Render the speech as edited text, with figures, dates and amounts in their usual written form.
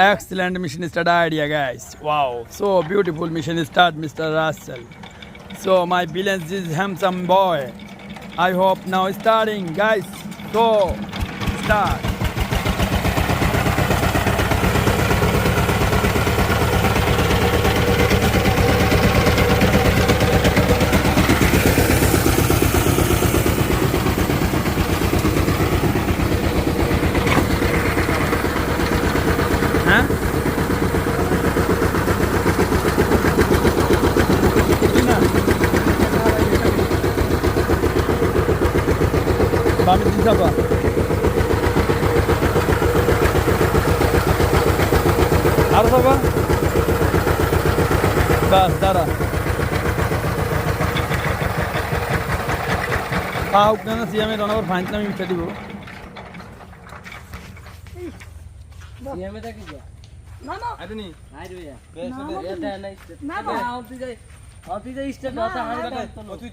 Excellent mission start idea, guys. Wow, so beautiful mission start, Mr. Russell. So my villain is handsome boy. I hope now starting, guys. So start. হ্যাঁ বামে দিন যাবা আরো যাবা বাস দাঁড়া পাও কেন সিএমে রনাবার ফাইন আমি উঠে দিব সিএমে দেখি যা না না আইনি আইরে ভাইয়া বেশ এটা নাই না না আউট যাই স্টেট কথা হাই তুই